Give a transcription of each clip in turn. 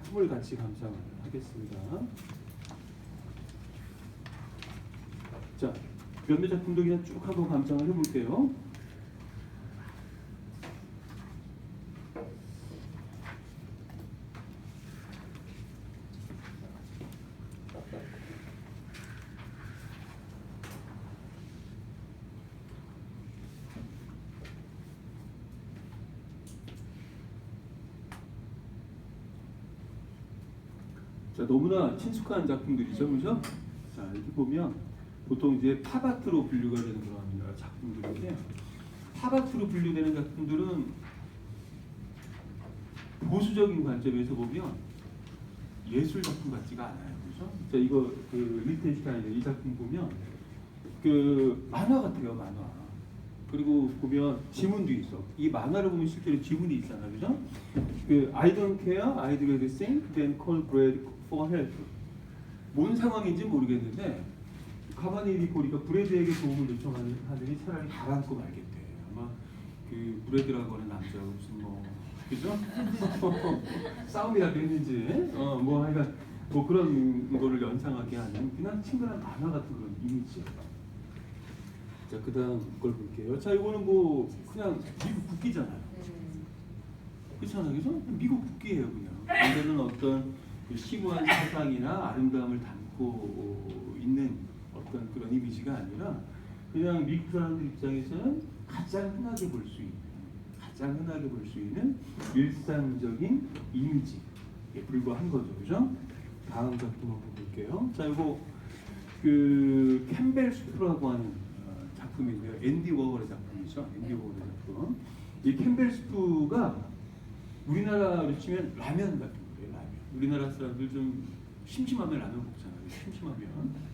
작품을 같이 감상을 하겠습니다. 자, 몇몇 작품도 그냥 쭉 한번 감상을 해볼게요. 자, 너무나 친숙한 작품들이죠, 그죠? 자, 이렇게 보면 보통 이제 팝아트로 분류가 되는 그런 작품들인데, 팝아트로 분류되는 작품들은 보수적인 관점에서 보면 예술 작품 같지가 않아요, 그죠? 자, 이거 그 리텐슈타인의 이 작품 보면 그 만화 같아요, 만화. 그리고 보면 지문도 있어. 이 만화를 보면 실제로 지문이 있잖아요, 그죠? 그 I don't care, I'd rather sing than call bread for help. 뭔 상황인지 모르겠는데 가만히 보니까 브래드에게 도움을 요청하더니 차라리 가라앉고 말겠대. 아마 그 브래드라고 하는 남자가 무슨 뭐 그죠? 싸움이라도 했는지 뭐 하여간 뭐 그런 거를 연상하게 하는 그냥 친근한 만화 같은 그런 이미지. 자, 그 다음 걸 볼게요. 자, 이거는 뭐 그냥 미국 국기잖아요. 그렇잖아요, 그죠? 미국 국기예요, 그냥. 이거는 어떤 그 심오한 사상이나 아름다움을 담고 있는 어떤 그런 이미지가 아니라 그냥 미국 사람들 입장에서는 가장 흔하게 볼 수 있는 일상적인 이미지에 불과한 거죠, 그죠? 다음 작품 한번 볼게요. 자, 이거 그 캠벨 수프라고 하는 작품인데요. 앤디 워홀의 작품이죠. 앤디 워홀의 작품. 이 캠벨 수프가 우리나라로 치면 라면 같은 거예요. 라면. 우리나라 사람들 좀 심심하면 라면 먹잖아요. 심심하면.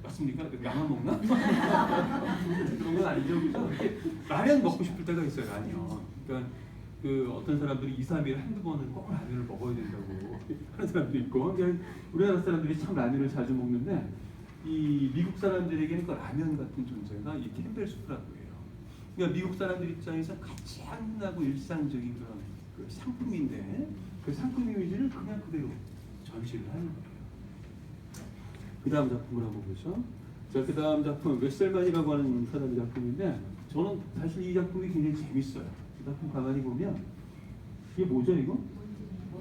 맞습니까? 라면 먹나? 그런 건 아니죠. 그죠? 라면 먹고 싶을 때가 있어요. 라면. 그러니까 그 어떤 사람들이 2, 3일에 한두 번은 꼭 라면을 먹어야 된다고 하는 사람도 있고, 그러니까 우리나라 사람들이 참 라면을 자주 먹는데 이 미국 사람들에게는 그 라면 같은 존재가 이 캠벨 수프라고 해요. 그러니까 미국 사람들 입장에서 가장 흔하고 일상적인 그런 그 상품인데 그 상품 이미지를 그냥 그대로 전시를 하는 거예요. 그 다음 작품을 한번 보죠. 자, 그 다음 작품 웨셀만이라고 하는 사람의 작품인데 저는 사실 이 작품이 굉장히 재밌어요. 이 작품 가만히 보면 이게 뭐죠, 이거?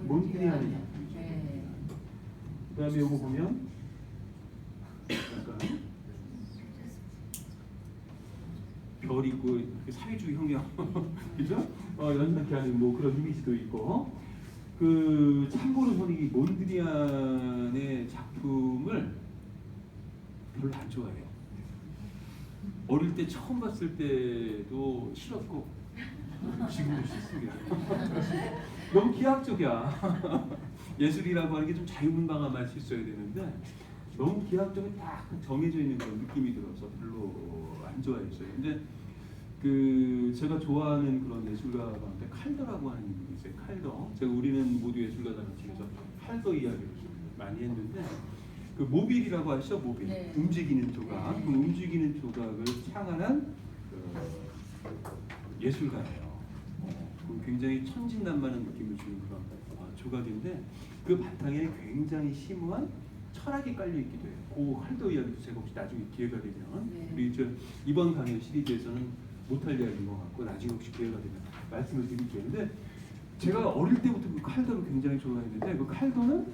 몬드리안의 작품이죠. 그 다음에 이거 보면 약간 별 있고 사회주의 형량 그죠? 연상케 하는 뭐 그런 이미지도 있고. 그 참고로 저는 이 몬드리안의 작품을 별로 안 좋아해요. 어릴 때 처음 봤을 때도 싫었고 지금도 싫습니다. 너무 기하학적이야. 예술이라고 하는 게 좀 자유분방한 맛이 있어야 되는데 너무 기하학적이 딱 정해져 있는 그런 느낌이 들어서 별로 안 좋아했어요. 근데 그 제가 좋아하는 그런 예술가 가운데 칼더라고 하는 분이 있어요. 칼더. 제가 우리는 모두 예술가라는 책에서 칼더 이야기를 좀 많이 했는데 그 모빌이라고 하시죠, 모빌. 네. 움직이는 조각. 그 움직이는 조각을 창안한 그 예술가예요. 굉장히 천진난만한 느낌을 주는 그런 조각인데 그 바탕에 굉장히 심오한 철학이 깔려 있기도 해요. 그 칼더 이야기도 제가 혹시 나중에 기회가 되면 우리 이번 강의 시리즈에서는 못할 이야기인 것 같고 나중에 혹시 기회가 되면 말씀을 드릴게요. 근데 제가 어릴 때부터 그 칼더를 굉장히 좋아했는데 그 칼더는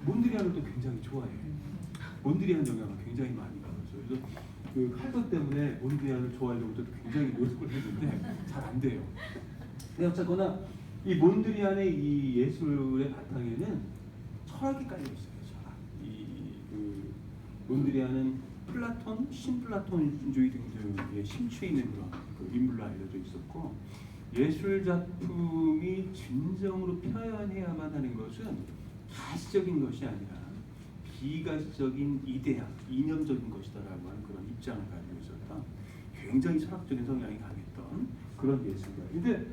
몬드리안을 또 굉장히 좋아해요. 몬드리안 영향을 굉장히 많이 받았어요. 그래서 그 칼더 때문에 몬드리안을 좋아하려고 저도 굉장히 노력을 했는데 잘 안 돼요. 근데 어쨌거나 이 몬드리안의 이 예술의 바탕에는 철학이 깔려 있어요. 철학. 그 몬드리안은 플라톤, 신플라톤주의 등등에 심취해 있는 그런 그 인물로 알려져 있었고 예술 작품이 진정으로 표현해야만 하는 것은 가시적인 것이 아니라 비가시적인 이데아, 이념적인 것이다라고 하는 그런 입장을 가지고 있었던 굉장히 철학적인 성향이 강했던 그런 예술가. 근데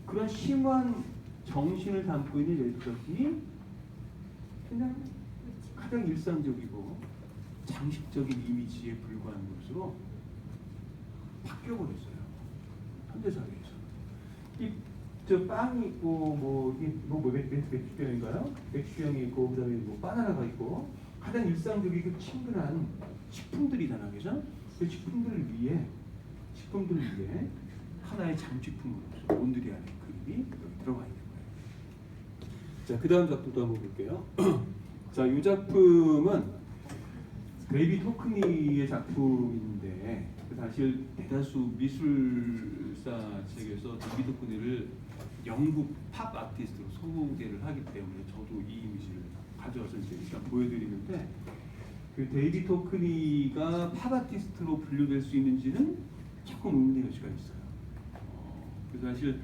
그런 심오한 정신을 담고 있는 예술 작품이 그냥 가장 일상적이고 장식적인 이미지에 불과한 것으로 바뀌어버렸어요. 현대사회에서. 이 저 빵이 있고 뭐 이게 맥주병인가요? 맥주병이 있고 그다음에 뭐 바나나가 있고 가장 일상적이고 친근한 식품들이잖아, 그죠? 그 식품들을 위해 하나의 장식품으로서 몬드리안의 그림이 여기 들어가 있는 거예요. 자, 그 다음 작품도 한번 볼게요. 자, 이 작품은 데이비드 호크니의 작품인데 사실 대다수 미술사 책에서 데이비드 호크니를 영국 팝 아티스트로 소개를 하기 때문에 저도 이 이미지를 가져와서 이제 일단 보여드리는데 그 데이비드 호크니가 팝 아티스트로 분류될 수 있는지는 조금 의문의 여지가 있어요. 그래서 사실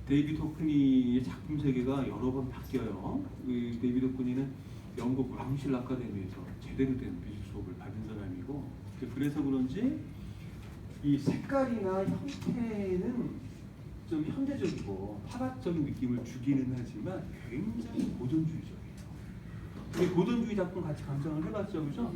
데이비드 호크니의 작품 세계가 여러 번 바뀌어요. 그 데이비드 호크니는 영국 람실 아카데미에서 제대로 된 미술 수업을 받은 사람이고 그래서 그런지 이 색깔이나 형태는 좀 현대적이고 파각적인 느낌을 주기는 하지만 굉장히 고전주의적이에요. 이 고전주의 작품 같이 감상을 해봤죠, 그죠?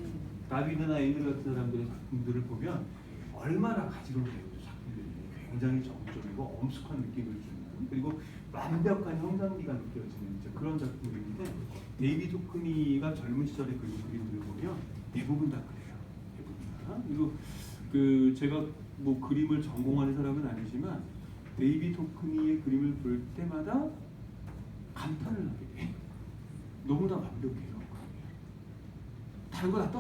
다비드나 에밀 같은 사람들의 작품들을 보면 얼마나 가지런해요. 작품들이 굉장히 정적이고 엄숙한 느낌을 주는 그리고 완벽한 형상미가 느껴지는 그런 작품들인데 데이비드 호크니가 젊은 시절에 그린 그림들을 보면 대부분 다 그래요. 대부분 다. 그리고 그 제가 뭐 그림을 전공하는 사람은 아니지만 데이비드 호크니의 그림을 볼 때마다 감탄을 하게 돼요. 너무나 완벽해요. 다른 거 다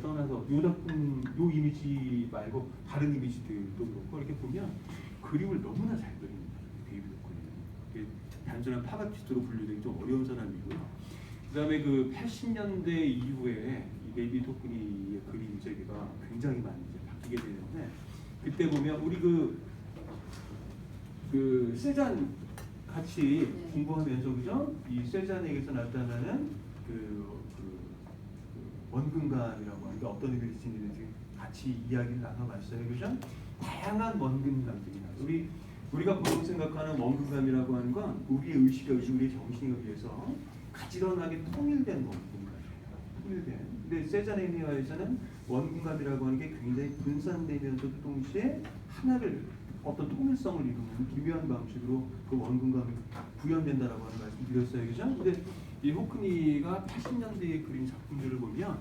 떠나서 요 작품 요 이미지 말고 다른 이미지들도 그렇고 이렇게 보면 그림을 너무나 잘 그립니다. 데이비드 호크니는 단순한 팝 아티스트로 분류되기 좀 어려운 사람이고요. 그다음에 그 80년대 이후에 이 데이비드 호크니의 그림 세계가 굉장히 많이 이제 바뀌게 되는데 그때 보면 우리 그 세잔 같이 공부하면서 그죠? 이 세잔에게서 나타나는 그 원근감이라고 하는 게 어떤 의미를 지니는지 같이 이야기를 나눠봤어요, 그죠? 다양한 원근감들이 나요. 우리가 보통 생각하는 원근감이라고 하는 건 우리의 의식에 의해서 우리의 정신에 의해서 가지런하게 통일된 원근감이에요. 통일된. 근데 세잔의 미화에서는 원근감이라고 하는 게 굉장히 분산되면서도 동시에 하나를 어떤 통일성을 이루는 기묘한 방식으로 그 원근감이 구현된다라고 하는 말씀 드렸어요, 그죠? 근데 이 호크니가 80년대에 그린 작품들을 보면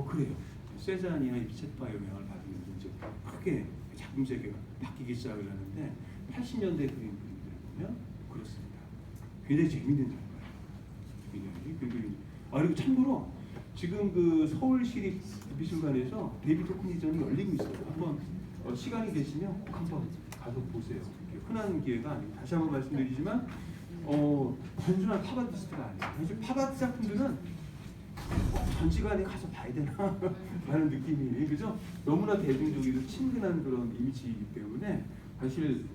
그래요. 세잔이나 이체파 영향을 받으면서 이제 크게 작품 세계가 바뀌기 시작을 하는데 80년대 그린 그림들을 보면 그렇습니다. 굉장히 재밌는 작가예요. 굉장히 그리고 참고로 지금 그 서울시립미술관에서 데이비드 호크니전이 열리고 있어요. 한번 시간이 되시면 꼭 한번 가서 보세요. 흔한 기회가 아니에요. 다시 한번 말씀드리지만 단순한 팝 아티스트가 아니에요. 사실 팝 아트 작품들은 전시관에 가서 봐야 되나 라는 느낌이 그죠? 너무나 대중적이고 친근한 그런 이미지이기 때문에 사실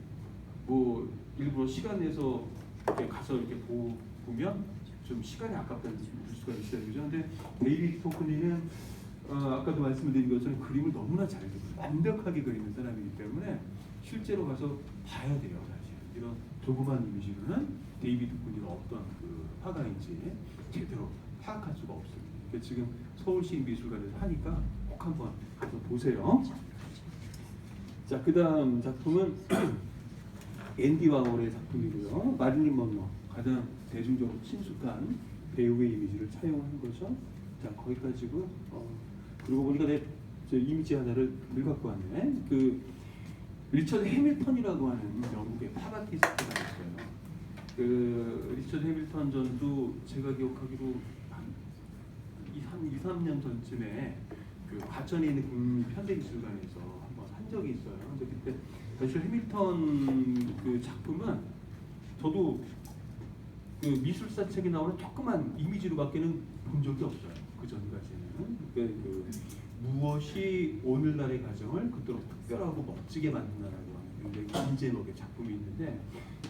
뭐 일부러 시간 내서 이렇게 가서 이렇게 보면 좀 시간이 아깝다는 느낌이 들 수가 있어요, 그죠? 근데 데이비드 호크니는 아까도 말씀드린 것처럼 그림을 너무나 잘 그리고 완벽하게 그리는 사람이기 때문에 실제로 가서 봐야 돼요, 사실. 이런 조그만 이미지로는 데이비드 호크니가 어떤 그 화가인지 제대로 파악할 수가 없습니다. 그러니까 지금 서울시 미술관에서 하니까 꼭 한번 가서 보세요. 자, 그 다음 작품은 앤디 와홀의 작품이고요. 마릴린 먼로, 가장 대중적으로 친숙한 배우의 이미지를 차용한 거죠. 자, 거기까지고. 그러고 보니까 제 이미지 하나를 갖고 왔네. 그 리처드 해밀턴이라고 하는 영국의 팝 아티스트가 있어요. 그 리처드 해밀턴 전도 제가 기억하기로 한 2, 3년 전쯤에 그 과천에 있는 국립현대미술관에서 한번 한 적이 있어요. 근데 그때 사실 해밀턴 그 작품은 저도 그 미술사 책에 나오는 조그만 이미지로밖에는 본 적이 없어요. 그 전까지는. 그 무엇이 오늘날의 가정을 그토록 특별하고 멋지게 만든다라고 하는 굉장히 긴 제목의 작품이 있는데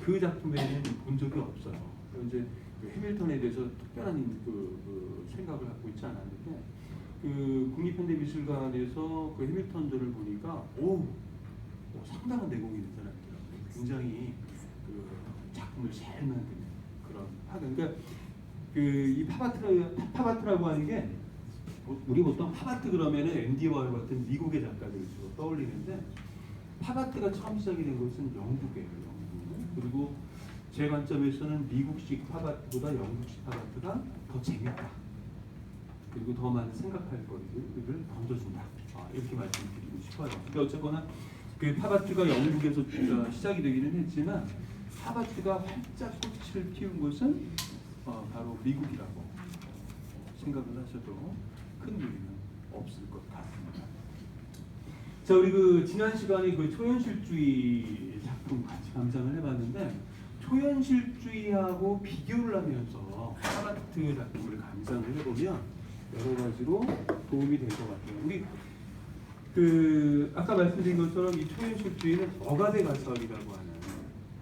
그 작품에는 본 적이 없어요. 이제 그 해밀턴에 대해서 특별한 그 생각을 갖고 있지 않았는데 그 국립현대미술관에서 그 해밀턴전을 보니까 상당한 내공이 있는 사람이더라고요. 굉장히 그 작품을 잘 만드는 그런 화가. 그러니까 그 이 팝아트라고 하는 게 우리 보통 팝아트 그러면은 앤디 워홀 같은 미국의 작가들을 주로 떠올리는데 팝아트가 처음 시작이 된 것은 영국이에요. 영국. 그리고 제 관점에서는 미국식 파바트보다 영국식 파바트가 더 재밌다. 그리고 더 많은 생각할 거리를 던져준다. 이렇게 말씀드리고 싶어요. 근데 어쨌거나 그 파바트가 영국에서 시작이 되기는 했지만 파바트가 활짝 꽃을 피운 곳은 바로 미국이라고 생각을 하셔도 큰 무리는 없을 것 같습니다. 자, 우리 그 지난 시간에 그 초현실주의 작품 같이 감상을 해봤는데 초현실주의하고 비교를 하면서 파바트 작품을 감상을 해보면 여러 가지로 도움이 될 것 같아요. 우리 그 아까 말씀드린 것처럼 이 초현실주의는 어가대 가설이라고 하는,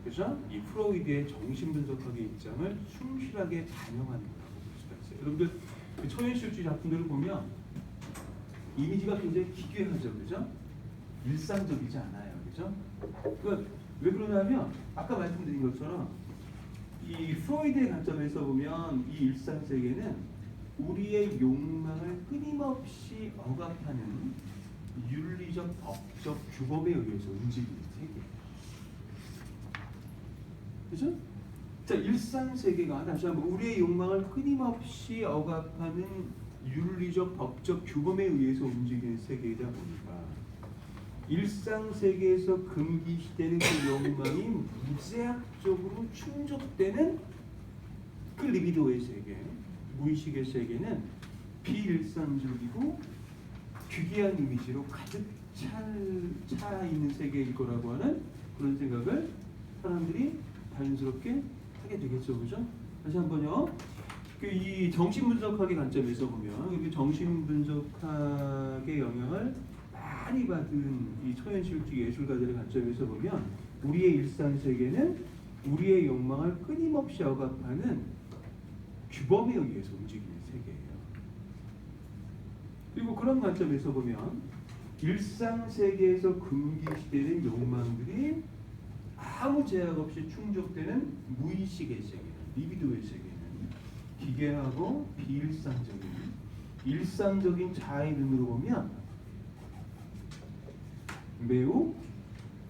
그죠? 이 프로이드의 정신분석학의 입장을 충실하게 반영하는 거라고 볼 수가 있어요. 여러분들 그 초현실주의 작품들을 보면 이미지가 굉장히 기괴하죠, 그죠? 일상적이지 않아요, 그죠? 그러니까 왜 그러냐면 아까 말씀드린 것처럼 이 프로이드의 관점에서 보면 이 일상 세계는 우리의 욕망을 끊임없이 억압하는 윤리적, 법적 규범에 의해서 움직이는 세계. 그죠? 자, 일상 세계가 다시 한번 우리의 욕망을 끊임없이 억압하는 윤리적, 법적 규범에 의해서 움직이는 세계이다 보니까 일상 세계에서 금기시되는 그 욕망이 무제약적으로 충족되는 그 리비도의 세계, 무의식의 세계는 비일상적이고 기괴한 이미지로 가득 차 있는 세계일 거라고 하는 그런 생각을 사람들이 자연스럽게 하게 되겠죠, 그죠? 다시 한번요. 이 정신분석학의 관점에서 보면 정신분석학의 영향을 많이 받은 이 초현실주의 예술가들의 관점에서 보면 우리의 일상 세계는 우리의 욕망을 끊임없이 억압하는 규범에 의해서 움직이는 세계예요. 그리고 그런 관점에서 보면 일상 세계에서 금기시되는 욕망들이 아무 제약 없이 충족되는 무의식의 세계는, 리비도의 세계는 기괴하고 비일상적인, 일상적인 자아의 눈으로 보면 매우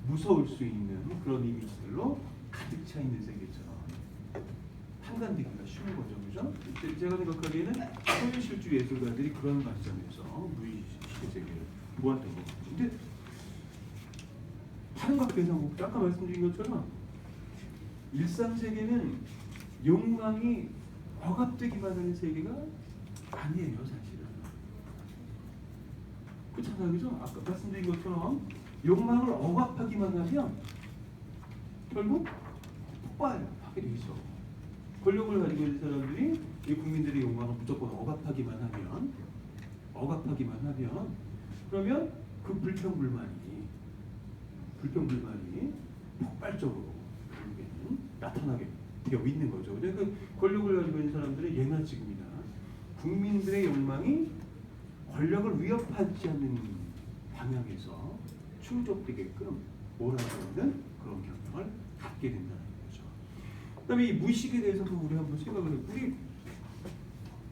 무서울 수 있는 그런 이미지들로 가득 차 있는 세계처럼 판단되기가 쉬운 거죠, 그죠? 제가 생각하기에는 초현실주의 예술가들이 그런 관점에서 무의식의 세계를 보았던 것 같아요. 근데 삼각대상국 아까 말씀드린 것처럼 일상 세계는 욕망이 억압되기만 하는 세계가 아니에요, 사실은. 그렇잖아요, 그죠? 아까 말씀드린 것처럼 욕망을 억압하기만 하면 결국 폭발하게 돼 있어. 권력을 가지고 있는 사람들이 이 국민들의 욕망을 무조건 억압하기만 하면 그러면 그 불평불만이 폭발적으로 결국에는 나타나게 되어 있는 거죠. 그러니까 그 권력을 가지고 있는 사람들은 예나 지금이나 국민들의 욕망이 권력을 위협하지 않는 방향에서 충족되게끔 몰아주는 그런 경향을 갖게 된다는 거죠. 그다음에 이 무의식에 대해서도 우리 한번 생각을 해요. 우리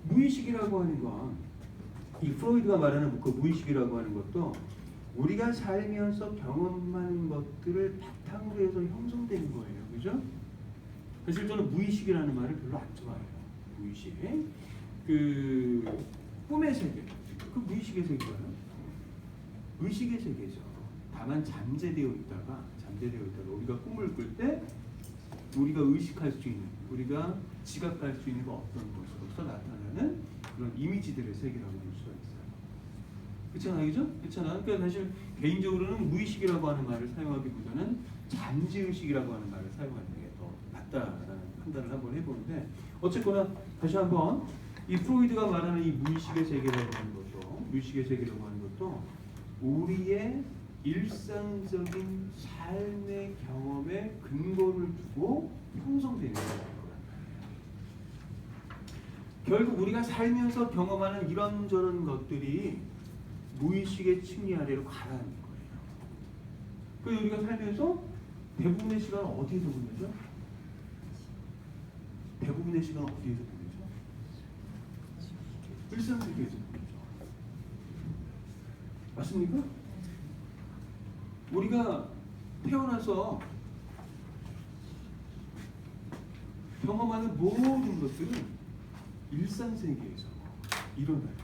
무의식이라고 하는 건 이 프로이드가 말하는 그 무의식이라고 하는 것도 우리가 살면서 경험하는 것들을 바탕으로 해서 형성되는 거예요, 그죠? 사실 저는 무의식이라는 말을 별로 안 좋아해요. 무의식, 그 꿈의 세계, 그 무의식의 세계예요. 의식의 세계죠. 다만 잠재되어 있다가 우리가 꿈을 꿀 때 우리가 의식할 수 있는, 우리가 지각할 수 있는 어떤 것으로서 나타나는 그런 이미지들의 세계라고 볼 수가 있어요. 그렇잖아요, 그죠? 그렇잖아요. 그러니까 사실 개인적으로는 무의식이라고 하는 말을 사용하기보다는 잠재의식이라고 하는 말을 사용하는 게 더 맞다라는 판단을 한번 해보는데, 어쨌거나 다시 한번 이 프로이드가 말하는 이 무의식의 세계라고 하는 것도 우리의 일상적인 삶의 경험에 근거를 두고 형성되는 거예요. 결국 우리가 살면서 경험하는 이런저런 것들이 무의식의 층위 아래로 가라앉는 거예요. 그래서 우리가 살면서 대부분의 시간을 어디에서 보내죠? 일상세계에서 보내죠. 맞습니까? 우리가 태어나서 경험하는 모든 것들은 일상 세계에서 일어나요.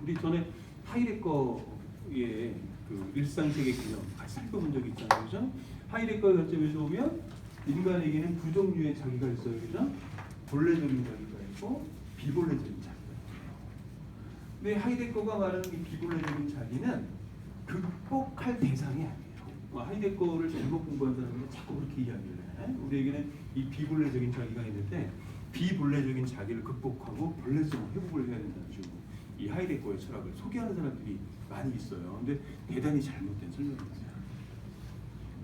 우리 전에 하이데거의 그 일상 세계 개념 같이 살펴본 적이 있잖아요, 그죠? 하이데거의 관점에서 보면 인간에게는 두 종류의 자기가 있어요, 그죠? 본래적인 자기가 있고 비본래적인 자기가 있어요. 근데 하이데거가 말하는 이 비본래적인 자기는 극복할 대상이 아니에요. 하이데거를 잘못 공부한 사람들은 자꾸 그렇게 이야기를 해. 우리에게는 이 비본래적인 자기가 있는데 비본래적인 자기를 극복하고 본래성을 회복을 해야 된다는 식으로 이 하이데거의 철학을 소개하는 사람들이 많이 있어요. 근데 대단히 잘못된 설명입니다.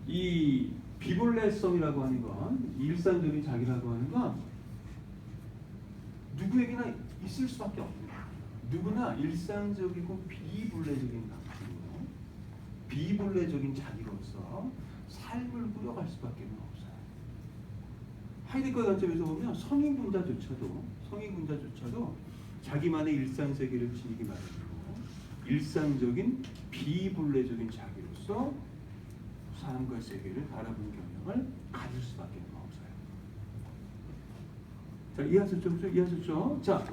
이 비본래성이라고 하는 건, 일상적인 자기라고 하는 건 누구에게나 있을 수밖에 없습니다. 누구나 일상적이고 비본래적인 가치로 비본래적인 자기로서 삶을 꾸려갈 수밖에 없어요. 하이데거의 관점에서 보면 성인군자조차도 자기만의 일상 세계를 지니기 마련이고 일상적인 비본래적인 자기로서 삶과 세계를 바라보는 경향을 가질 수밖에 없어요. 자, 이해하셨죠? 자,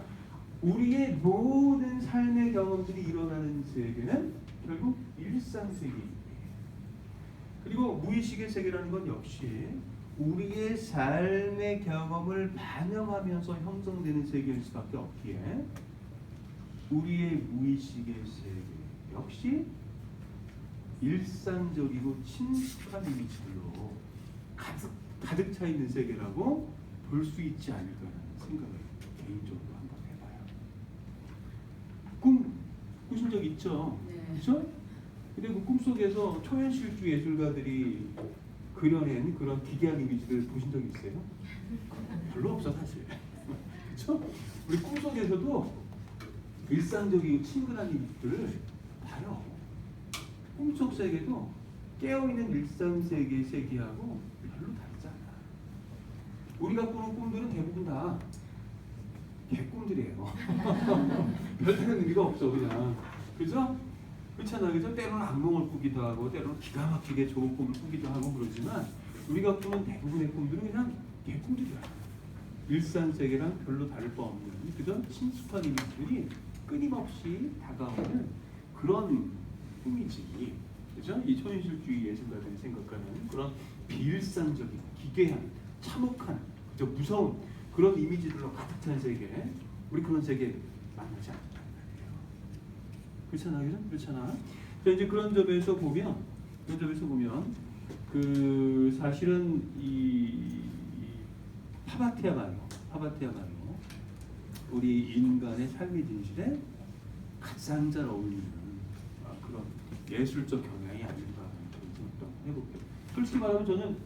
우리의 모든 삶의 경험들이 일어나는 세계는 결국 일상 세계입니다. 그리고 무의식의 세계라는 건 역시 우리의 삶의 경험을 반영하면서 형성되는 세계일 수밖에 없기에 우리의 무의식의 세계 역시 일상적이고 친숙한 이미지로 가득 차 있는 세계라고 볼 수 있지 않을까라는 생각을 개인적으로 한번 해봐요. 꿈 꾸신 적 있죠? 네. 그렇죠? 근데 그 꿈속에서 초현실주 예술가들이 그려낸 그런 기괴한 이미지를 보신 적 있어요? 별로 없어 사실. 그렇죠? 우리 꿈속에서도 일상적이고 친근한 이미지들을 봐요. 꿈속 세계도 깨어있는 일상 세계의 세계하고 별로 다르지 않아. 우리가 꾸는 꿈들은 대부분 다 개꿈들이에요. 별다른 의미가 없어 그냥. 그죠? 그렇잖아요. 그죠? 때로는 악몽을 꾸기도 하고 때로는 기가 막히게 좋은 꿈을 꾸기도 하고 그러지만 우리가 꾸는 대부분의 꿈들은 그냥 개꿈들이야. 일상 세계랑 별로 다를 바 없는 그죠? 친숙한 이미지들이 끊임없이 다가오는 그런 꿈이지. 그죠? 이 초현실주의 예술가들이 생각하는 그런 비일상적인 기괴한 참혹한 그죠? 무서운 그런 이미지들로 가득 찬 세계, 우리 그런 세계 만나지 않는단 말이에요. 그렇잖아. 자, 이제 그런 점에서 보면 그 사실은 이 파바티야말로 우리 인간의 삶의 진실에 가장 잘 어울리는 그런 예술적 경향이 아닌가 그런 생각도 해볼게요. 솔직히 말하면 저는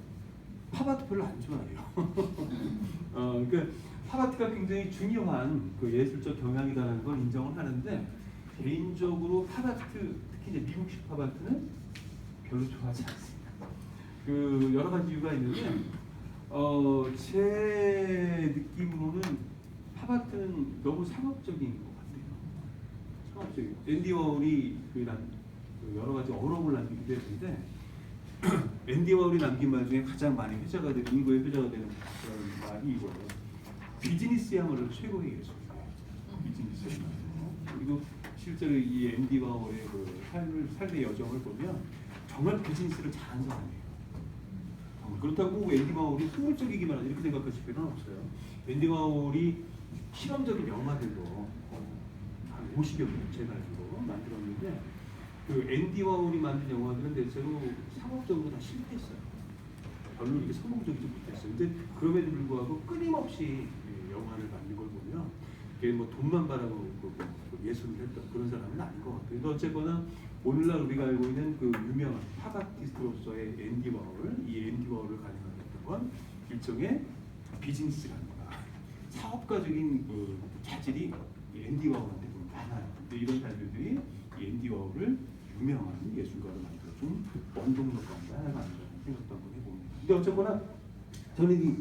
팝아트 별로 안 좋아해요. 그러니까 팝아트가 굉장히 중요한 그 예술적 경향이라는 걸 인정을 하는데 개인적으로 팝아트, 특히 이제 미국식 팝아트는 별로 좋아하지 않습니다. 그 여러 가지 이유가 있는데 제 느낌으로는 팝아트는 너무 상업적인 것 같아요. 상업적인. 앤디 워홀이 그 여러 가지 어록을 남기기도 했는데 앤디 워홀이 남긴 말 중에 가장 많이 회자가 되는 인구의 회자가 되는 그런 말이 이거예요. 비즈니스야말로 최고의 예술이에요. 비즈니스야말로. 그리고 실제로 이 앤디 워홀의 그 삶의 여정을 보면 정말 비즈니스를 잘하는 사람이에요. 그렇다고 앤디 워홀이 소극적이기만 하지 이렇게 생각하실 필요는 없어요. 앤디 워홀이 실험적인 영화들도 한 50여 개 가지고 만들었는데 그 앤디 워홀이 만든 영화들은 대체로 상업적으로 다 실패했어요. 별로 이렇게 성공적이지 못했어요. 근데 그럼에도 불구하고 끊임없이 영화를 만든 걸 보면 이게 뭐 돈만 바라보고 예술을 했던 그런 사람은 아닌 것 같아요. 근데 어쨌거나 오늘날 우리가 알고 있는 그 유명한 팝 아티스트로서의 앤디 워홀, 이 앤디 워홀을 가능하게 했던 건 일종의 비즈니스랍니다. 사업가적인 그 자질이 앤디 워홀한테 많아요. 근데 이런 자질들이 앤디 워홀을 유명한 예술가로 만들어준 원동력 가운데 하나가 아니라는 생각도 한번 해봅니다. 근데 어쨌거나 저는 이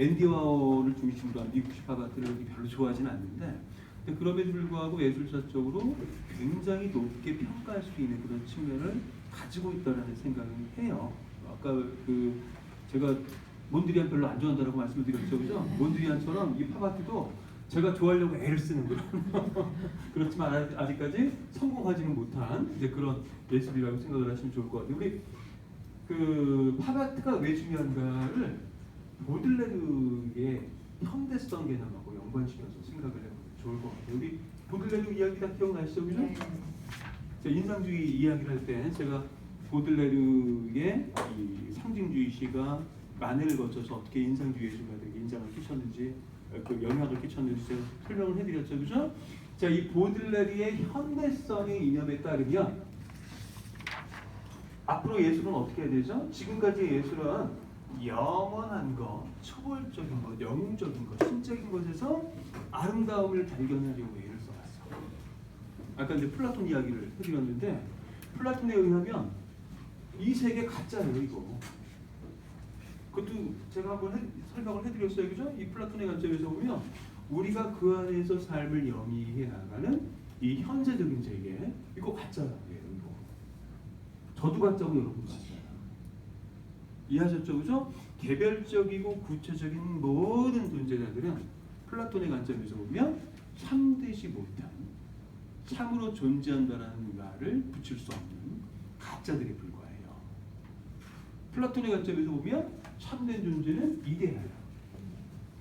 앤디 워홀을 중심으로 한 미국식 팝아트를 별로 좋아하지는 않는데 근데 그럼에도 불구하고 예술사적으로 굉장히 높게 평가할 수 있는 그런 측면을 가지고 있다는 생각을 해요. 아까 그 제가 몬드리안 별로 안 좋아한다고 말씀을 드렸죠, 그죠? 몬드리안처럼 이 팝아트도 제가 좋아하려고 애를 쓰는 그런 그렇지만 아직까지 성공하지는 못한 이제 그런 예술이라고 생각을 하시면 좋을 것 같아요. 우리 그 팝아트가 왜 중요한가를 보들레르의 현대성 개념하고 연관시켜서 생각을 해보면 좋을 것 같아요. 우리 보들레르 이야기 다 기억나시죠, 그죠? 네. 인상주의 이야기를 할 때 제가 보들레르의 이 상징주의 시가 만해를 거쳐서 어떻게 인상주의 예술가들에게 인상을 끼쳤는지 그 영향을 끼쳤는지 제가 설명을 해드렸죠, 그죠? 자, 이 보들레르의 현대성의 이념에 따르면 앞으로 예술은 어떻게 해야 되죠? 지금까지의 예술은 영원한 것, 초월적인 것, 영웅적인 것, 신적인 것에서 아름다움을 발견하려고 애를 써왔어. 아까 이제 플라톤 이야기를 해드렸는데 플라톤에 의하면 이 세계 가짜예요, 이거. 그것도 제가 한번 설명을 해드렸어요, 그죠? 이 플라톤의 관점에서 보면 우리가 그 안에서 삶을 영위해 나가는 이 현재적인 세계, 이거 가짜예요, 이거. 저도 가짜고 여러분도 가짜예요. 이해하셨죠, 그죠? 개별적이고 구체적인 모든 존재자들은 플라톤의 관점에서 보면 참되지 못한 참으로 존재한다라는 말을 붙일 수 없는 가짜들에 불과해요. 플라톤의 관점에서 보면 참된 존재는 이데아예요.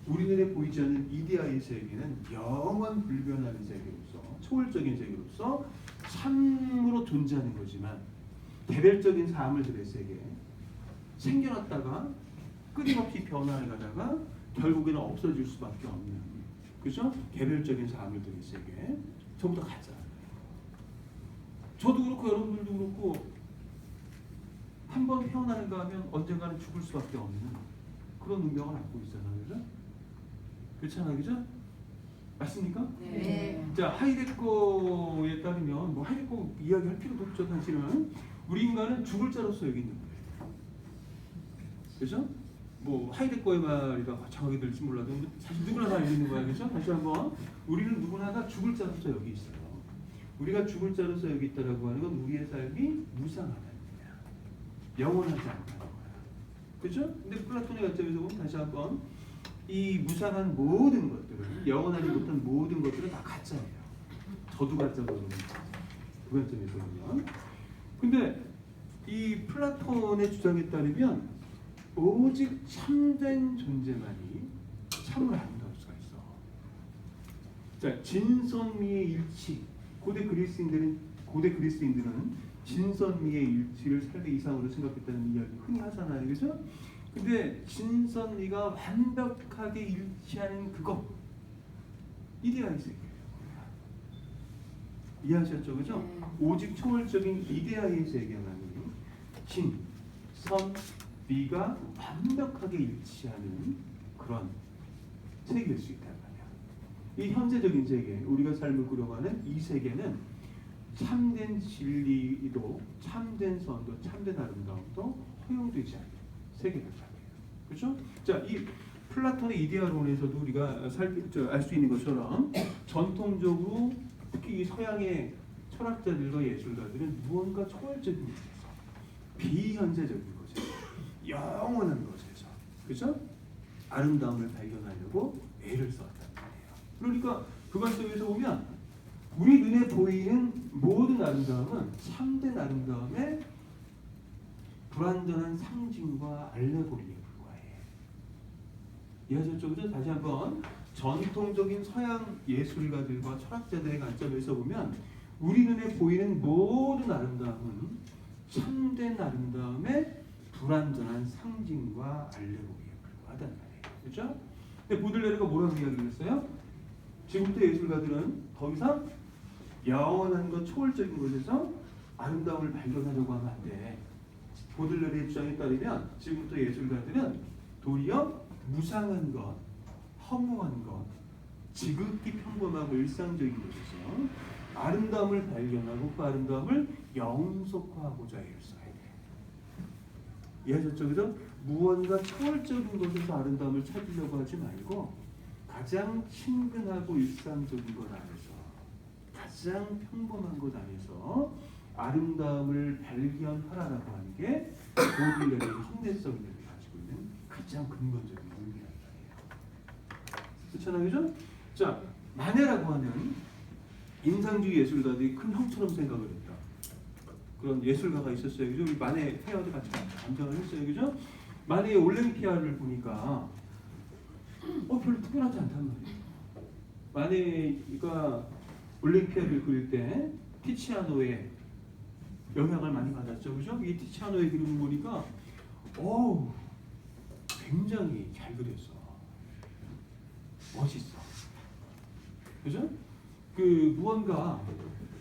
우리 눈에 보이지 않는 이데아의 세계는 영원 불변하는 세계로서 초월적인 세계로서 참으로 존재하는 거지만 개별적인 사물들의 세계 생겨났다가 끊임없이 변화해 가다가 결국에는 없어질 수밖에 없는, 그죠? 개별적인 사물들의 세계 전부 다 가짜. 저도 그렇고 여러분들도 그렇고 한 번 태어나는가 하면 언젠가는 죽을 수밖에 없는 그런 운명을 안고 있잖아요, 그죠? 그렇잖아요, 그죠? 맞습니까? 네. 자, 하이데거에 따르면 뭐 하이데거 이야기할 필요도 없죠. 사실은 우리 인간은 죽을 자로서 여기 있는 거예요. 그죠? 뭐 하이데거의 말이가 거창하게 들릴지 몰라도 사실 누구나 다 여기 있는 거야, 그죠? 다시 한번 우리는 누구나 다 죽을 자로서 여기 있어요. 우리가 죽을 자로서 여기 있다라고 하는 건 우리의 삶이 무상하다는 거야. 영원하지 않다는 거야. 그죠? 근데 플라톤의 관점에서 보면 다시 한번 이 무상한 모든 것들은, 영원하지 못한 모든 것들은 다 가짜예요. 저도 가짜고 여러분 그 관점에서 보면. 근데 이 플라톤의 주장에 따르면 오직 참된 존재만이 참으로 아름다울 수가 있어. 자, 진선미의 일치. 고대 그리스인들은 진선미의 일치를 삶의 이상으로 생각했다는 이야기 흔히 하잖아요, 그죠? 근데 진선미가 완벽하게 일치하는 그것, 이데아의 세계예요. 이해하셨죠, 그죠? 오직 초월적인 이데아의 세계만이 진, 선, 미가 완벽하게 일치하는 그런 세계일 수 있단 말이야. 이 현재적인 세계, 우리가 삶을 꾸려가는 이 세계는 참된 진리도, 참된 선도, 참된 아름다움도 허용되지 않는 세계란 말이에요. 그렇죠? 자, 이 플라톤의 이데아론에서도 우리가 알 수 있는 것처럼 전통적으로 특히 이 서양의 철학자들과 예술가들은 무언가 초월적인 것에서, 비현재적인 것에서, 영원한 것에서, 그렇죠? 아름다움을 발견하려고 애를 썼단 말이에요. 그러니까 그 관점에서 보면 우리 눈에 보이는 모든 아름다움은 참된 아름다움의 불완전한 상징과 알레고리에 불과해. 이해하셨죠? 그죠? 다시 한번 전통적인 서양 예술가들과 철학자들의 관점에서 보면 우리 눈에 보이는 모든 아름다움은 참된 아름다움의 불완전한 상징과 알레고리에 불과하단 말이에요. 그렇죠? 근데 보들레르가 뭐라고 이야기를 했어요? 지금부터 예술가들은 더 이상 영원한 것, 초월적인 것에서 아름다움을 발견하려고 하면 안 돼. 보들레르의 주장에 따르면 지금부터 예술가들은 도리어 무상한 것, 허무한 것, 지극히 평범하고 일상적인 것에서 아름다움을 발견하고 그 아름다움을 영속화하고자 애를 써야 돼. 이해하셨죠? 그죠? 무언가 초월적인 것에서 아름다움을 찾으려고 하지 말고 가장 친근하고 일상적인 것 안에서, 가장 평범한 것 안에서 아름다움을 발견하라라고 하는 게 보들레르의 현대성을 가지고 있는 가장 근본적인 의미란 말이에요. 그렇잖아요, 그죠? 자, 마네라고 하는 인상주의 예술가들이 큰 형처럼 생각을 했다. 그런 예술가가 있었어요, 그죠? 우리 마네 페어도 같이 감상을 했어요, 그죠? 마네의 올랭피아를 보니까 별로 특별하지 않단 말이에요. 마네가 올랭피아를 그릴 때 티치아노의 영향을 많이 받았죠, 그죠? 이 티치아노의 그림을 보니까 굉장히 잘 그렸어, 멋있어, 그죠? 그 무언가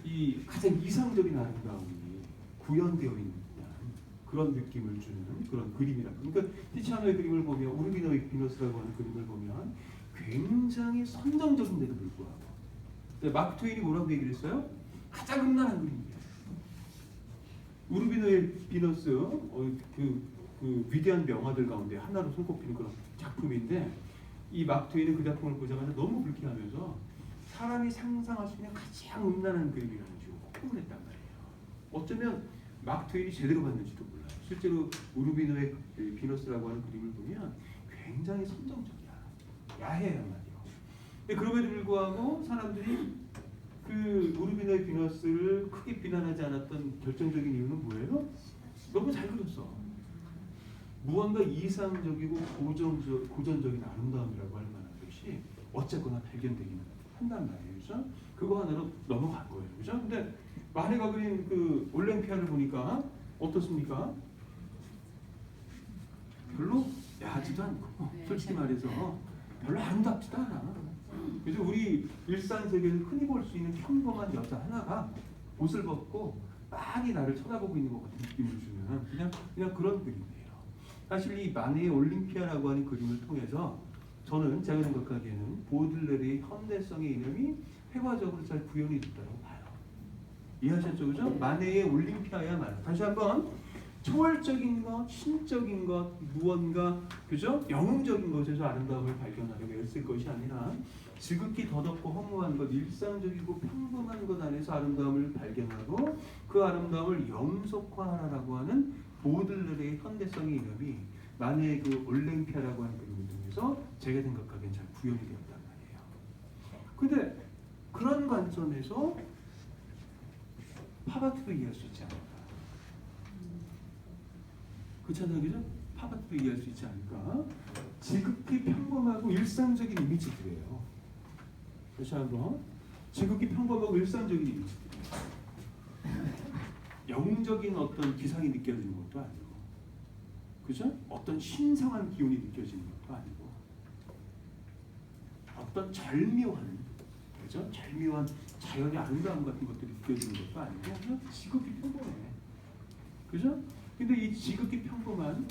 이 가장 이상적인 아름다움이 구현되어 있는 그런 느낌을 주는 그런 그림이라고. 그러니까 티치아노의 그림을 보면 우르비노의 비너스라고 하는 그림을 보면 굉장히 선정적인데도 불구하고, 근데 마크 트웨인이 뭐라고 얘기를 했어요? 가장 음란한 그림이에요. 우르비노의 비너스 그 위대한 명화들 가운데 하나로 손꼽히는 그런 작품인데, 이 마크 트웨인은 그 작품을 보자마자 너무 불쾌하면서 사람이 상상할 수 있는 가장 음란한 그림이라는 식으로 폭풍을 했단 말이에요. 어쩌면 마크 트웨인이 제대로 봤는지도 몰라요. 실제로 우르비노의 비너스라고 하는 그림을 보면 굉장히 선정적이야, 야해란 말이에요. 근데 그럼에도 불구하고 사람들이 그 우르비노의 비너스를 크게 비난하지 않았던 결정적인 이유는 뭐예요? 너무 잘 그렸어. 무언가 이상적이고 고전적인 아름다움이라고 할 만한 것이 어쨌거나 발견되기는 한단 말이에요, 그죠? 그거 하나로 넘어간 거예요, 그죠? 근데 마네가 그린 그 올랭피아를 보니까 어떻습니까? 별로 야하지도 않고, 솔직히 말해서 별로 아름답지도 않아. 그래서 우리 일상 세계에서 흔히 볼 수 있는 평범한 여자 하나가 옷을 벗고 빤히 나를 쳐다보고 있는 것 같은 느낌을 주는 그냥 그런 그림이에요. 사실 이 마네의 올림피아라고 하는 그림을 통해서 저는 제가 생각하기에는 보들레르의 현대성의 이념이 회화적으로 잘 구현이 됐다고 봐요. 이해하셨죠, 그죠? 마네의 올림피아야말로 다시 한번 초월적인 것, 신적인 것, 무언가, 그죠? 영웅적인 것에서 아름다움을 발견하려고 애쓸 것이 아니라 지극히 더덥고 허무한 것, 일상적이고 평범한 것 안에서 아름다움을 발견하고 그 아름다움을 영속화하라고 하는 보들레르의 현대성의 이념이 마네의 그 올랭피아라고 하는 그림을 통해서 제가 생각하기엔 잘 구현이 되었단 말이에요. 근데 그런 관점에서 팝아트도 이해할 수 있지 않을까? 그렇잖아요, 그죠? 팝아트도 이해할 수 있지 않을까? 지극히 평범하고 일상적인 이미지들이에요. 다시 한번, 지극히 평범하고 일상적인 이미지들이에요. 영웅적인 어떤 기상이 느껴지는 것도 아니고, 그죠? 어떤 신성한 기운이 느껴지는 것도 아니고, 어떤 절묘한, 그죠? 절묘한 자연의 아름다움 같은 것들이 느껴지는 것도 아니고, 그냥 지극히 평범해. 그죠? 근데 이 지극히 평범한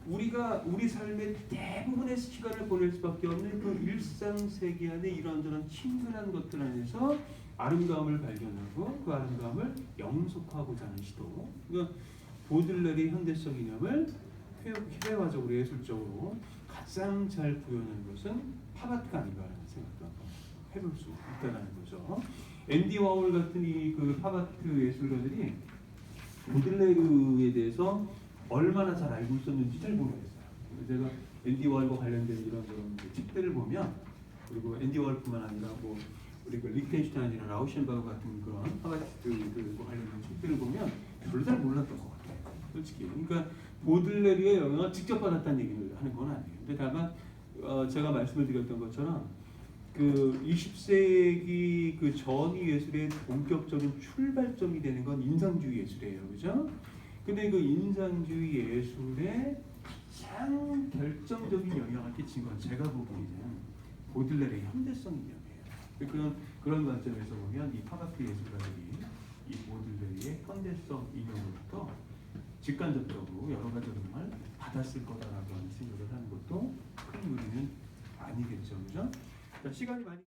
우리가 우리 삶의 대부분의 시간을 보낼 수밖에 없는 그 일상 세계 안에 이런저런 친근한 것들 안에서 아름다움을 발견하고 그 아름다움을 영속화하고자 하는 시도. 그러니까 보들레르의 현대성 이념을 회화적으로 예술적으로 가장 잘 구현하는 것은 팝아트가 아닌가라는 생각도 한번 해볼 수 있다는 거죠. 앤디 워홀 같은 이 그 팝아트 예술가들이 보들레르에 대해서 얼마나 잘 알고 있었는지 잘 모르겠어요. 제가 앤디 워홀과 관련된 이런저런 책들을 보면, 그리고 앤디 워홀뿐만 아니라 뭐 우리 그 리히텐슈타인이나 라우셴바흐 같은 그런 팝아티스트들과 관련된 책들을 보면 별로 잘 몰랐던 것 같아요, 솔직히. 그러니까 보들레르의 영향을 직접 받았다는 얘기를 하는 건 아니에요. 근데 다만 제가 말씀을 드렸던 것처럼 그 20세기 그 전위 예술의 본격적인 출발점이 되는 건 인상주의 예술이에요, 그죠? 근데 그 인상주의 예술에 가장 결정적인 영향을 끼친 건 제가 보기에는 보들레르의 현대성 이념이에요. 그런 관점에서 보면 이 팝아트 예술가들이 이 보들레르의 현대성 이념으로부터 직간접적으로 여러 가지 영향을 받았을 거다라고 하는 생각을 하는 것도 큰 무리는 아니겠죠, 그죠? 시간이 많이